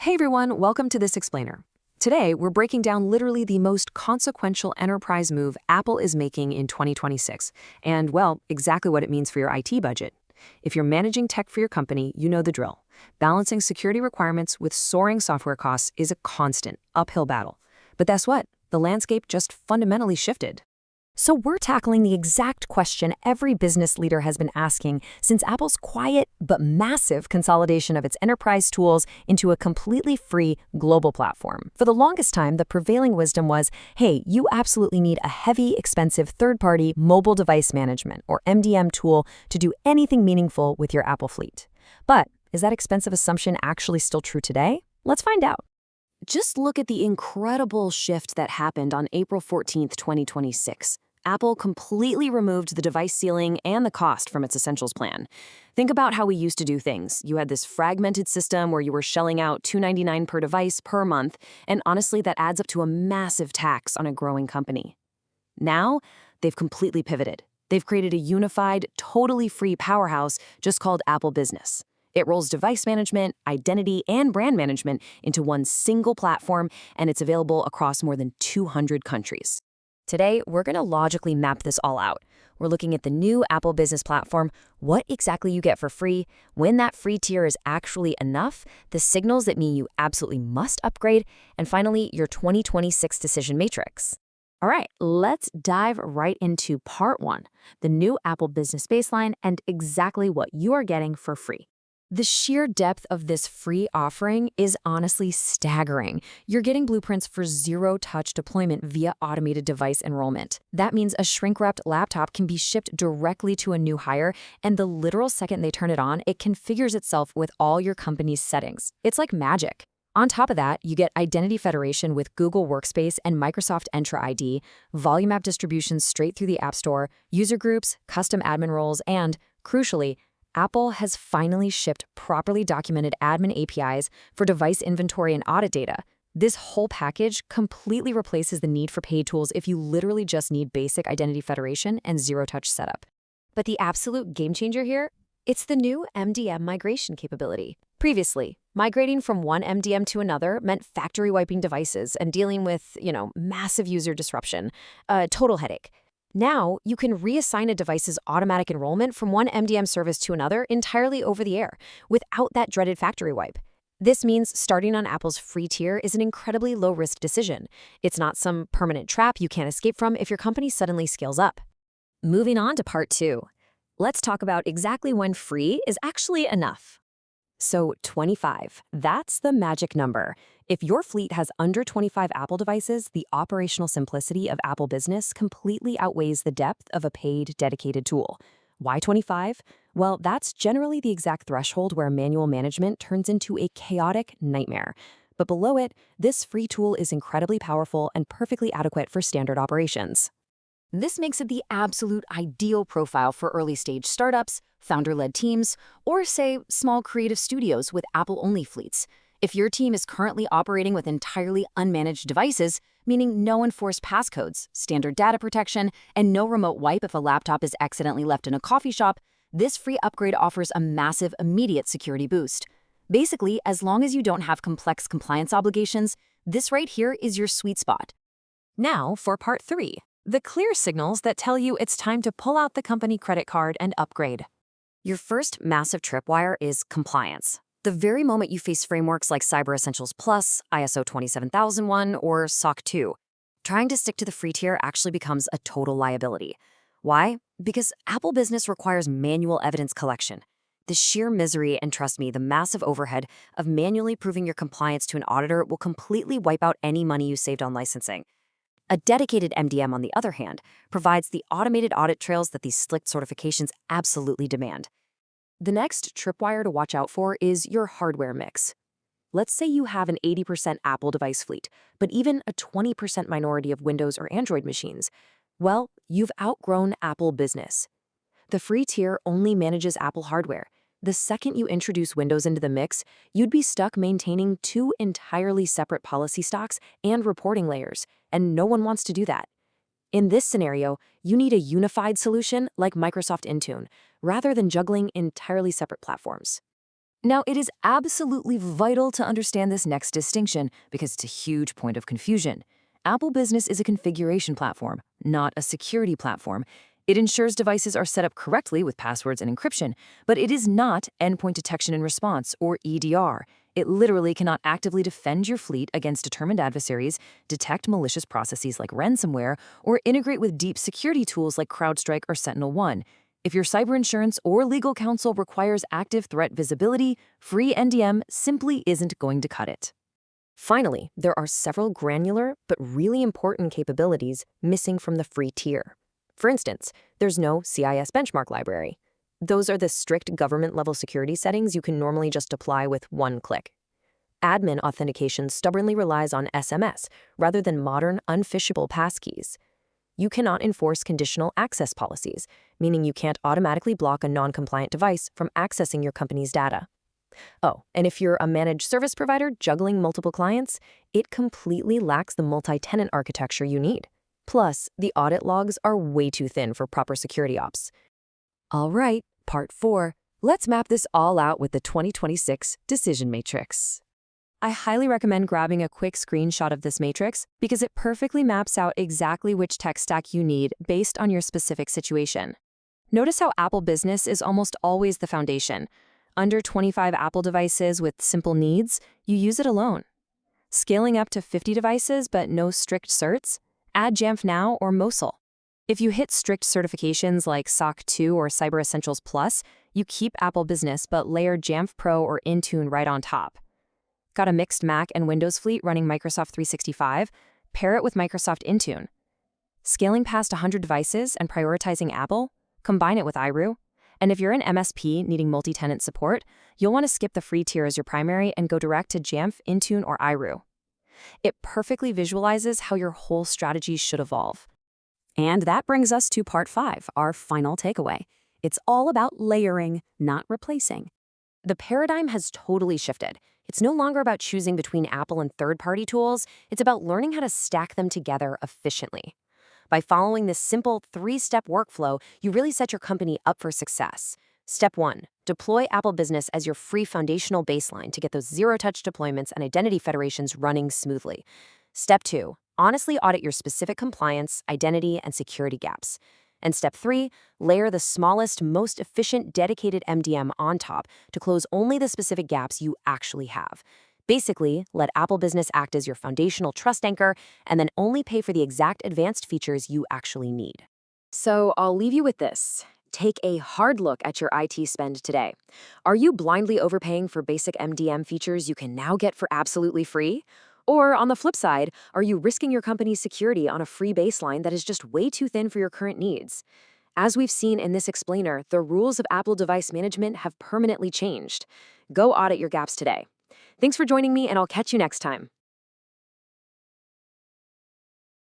Hey everyone, welcome to this explainer. Today, we're breaking down literally the most consequential enterprise move Apple is making in 2026, and well, exactly what it means for your IT budget. If you're managing tech for your company, you know the drill. Balancing security requirements with soaring software costs is a constant, uphill battle. But guess what? The landscape just fundamentally shifted. So we're tackling the exact question every business leader has been asking since Apple's quiet but massive consolidation of its enterprise tools into a completely free global platform. For the longest time, the prevailing wisdom was, hey, you absolutely need a heavy, expensive third-party mobile device management, or MDM tool, to do anything meaningful with your Apple fleet. But is that expensive assumption actually still true today? Let's find out. Just look at the incredible shift that happened on April 14th, 2026. Apple completely removed the device ceiling and the cost from its Essentials plan. Think about how we used to do things. You had this fragmented system where you were shelling out $299 per device per month, and honestly, that adds up to a massive tax on a growing company. Now, they've completely pivoted. They've created a unified, totally free powerhouse just called Apple Business. It rolls device management, identity, and brand management into one single platform, and it's available across more than 200 countries. Today, we're going to logically map this all out. We're looking at the new Apple Business Platform, what exactly you get for free, when that free tier is actually enough, the signals that mean you absolutely must upgrade, and finally, your 2026 decision matrix. All right, let's dive right into part one, the new Apple Business Baseline and exactly what you are getting for free. The sheer depth of this free offering is honestly staggering. You're getting blueprints for zero-touch deployment via automated device enrollment. That means a shrink-wrapped laptop can be shipped directly to a new hire, and the literal second they turn it on, it configures itself with all your company's settings. It's like magic. On top of that, you get identity federation with Google Workspace and Microsoft Entra ID, volume app distribution straight through the App Store, user groups, custom admin roles, and, crucially, Apple has finally shipped properly documented admin APIs for device inventory and audit data. This whole package completely replaces the need for paid tools if you literally just need basic identity federation and zero-touch setup. But the absolute game changer here? It's the new MDM migration capability. Previously, migrating from one MDM to another meant factory wiping devices and dealing with, massive user disruption, a total headache. Now, you can reassign a device's automatic enrollment from one MDM service to another entirely over the air, without that dreaded factory wipe. This means starting on Apple's free tier is an incredibly low-risk decision. It's not some permanent trap you can't escape from if your company suddenly scales up. Moving on to part two. Let's talk about exactly when free is actually enough. So 25, that's the magic number. If your fleet has under 25 Apple devices, the operational simplicity of Apple Business completely outweighs the depth of a paid, dedicated tool. Why 25? Well, that's generally the exact threshold where manual management turns into a chaotic nightmare. But below it, this free tool is incredibly powerful and perfectly adequate for standard operations. This makes it the absolute ideal profile for early-stage startups, founder-led teams, or, say, small creative studios with Apple-only fleets. If your team is currently operating with entirely unmanaged devices, meaning no enforced passcodes, standard data protection, and no remote wipe if a laptop is accidentally left in a coffee shop, this free upgrade offers a massive, immediate security boost. Basically, as long as you don't have complex compliance obligations, this right here is your sweet spot. Now for part three, the clear signals that tell you it's time to pull out the company credit card and upgrade. Your first massive tripwire is compliance. The very moment you face frameworks like Cyber Essentials Plus, ISO 27001, or SOC 2, trying to stick to the free tier actually becomes a total liability. Why? Because Apple Business requires manual evidence collection. The sheer misery and, trust me, the massive overhead of manually proving your compliance to an auditor will completely wipe out any money you saved on licensing. A dedicated MDM, on the other hand, provides the automated audit trails that these slick certifications absolutely demand. The next tripwire to watch out for is your hardware mix. Let's say you have an 80% Apple device fleet, but even a 20% minority of Windows or Android machines. Well, you've outgrown Apple Business. The free tier only manages Apple hardware. The second you introduce Windows into the mix, you'd be stuck maintaining two entirely separate policy stacks and reporting layers, and no one wants to do that. In this scenario, you need a unified solution like Microsoft Intune, rather than juggling entirely separate platforms. Now, it is absolutely vital to understand this next distinction because it's a huge point of confusion. Apple Business is a configuration platform, not a security platform. It ensures devices are set up correctly with passwords and encryption, but it is not endpoint detection and response, or EDR. It literally cannot actively defend your fleet against determined adversaries, detect malicious processes like ransomware, or integrate with deep security tools like CrowdStrike or SentinelOne. If your cyber insurance or legal counsel requires active threat visibility, free MDM simply isn't going to cut it. Finally, there are several granular but really important capabilities missing from the free tier. For instance, there's no CIS benchmark library. Those are the strict government-level security settings you can normally just apply with one click. Admin authentication stubbornly relies on SMS rather than modern, unphishable passkeys. You cannot enforce conditional access policies, meaning you can't automatically block a non-compliant device from accessing your company's data. Oh, and if you're a managed service provider juggling multiple clients, it completely lacks the multi-tenant architecture you need. Plus, the audit logs are way too thin for proper security ops. All right, part 4. Let's map this all out with the 2026 Decision Matrix. I highly recommend grabbing a quick screenshot of this matrix because it perfectly maps out exactly which tech stack you need based on your specific situation. Notice how Apple Business is almost always the foundation. Under 25 Apple devices with simple needs, you use it alone. Scaling up to 50 devices but no strict certs? Add Jamf Now or Mosul. If you hit strict certifications like SOC 2 or Cyber Essentials Plus, you keep Apple Business but layer Jamf Pro or Intune right on top. Got a mixed Mac and Windows fleet running Microsoft 365? Pair it with Microsoft Intune. Scaling past 100 devices and prioritizing Apple? Combine it with iRoo. And if you're an MSP needing multi-tenant support, you'll want to skip the free tier as your primary and go direct to Jamf, Intune, or iRoo. It perfectly visualizes how your whole strategy should evolve. And that brings us to part 5, our final takeaway. It's all about layering, not replacing. The paradigm has totally shifted. It's no longer about choosing between Apple and third-party tools. It's about learning how to stack them together efficiently. By following this simple 3-step workflow, you really set your company up for success. Step 1. Deploy Apple Business as your free foundational baseline to get those zero-touch deployments and identity federations running smoothly. Step 2. Honestly audit your specific compliance, identity, and security gaps. And Step 3. Layer the smallest, most efficient, dedicated MDM on top to close only the specific gaps you actually have. Basically, let Apple Business act as your foundational trust anchor and then only pay for the exact advanced features you actually need. So I'll leave you with this. Take a hard look at your IT spend today. Are you blindly overpaying for basic MDM features you can now get for absolutely free? Or on the flip side, are you risking your company's security on a free baseline that is just way too thin for your current needs? As we've seen in this explainer, the rules of Apple device management have permanently changed. Go audit your gaps today. Thanks for joining me, and I'll catch you next time.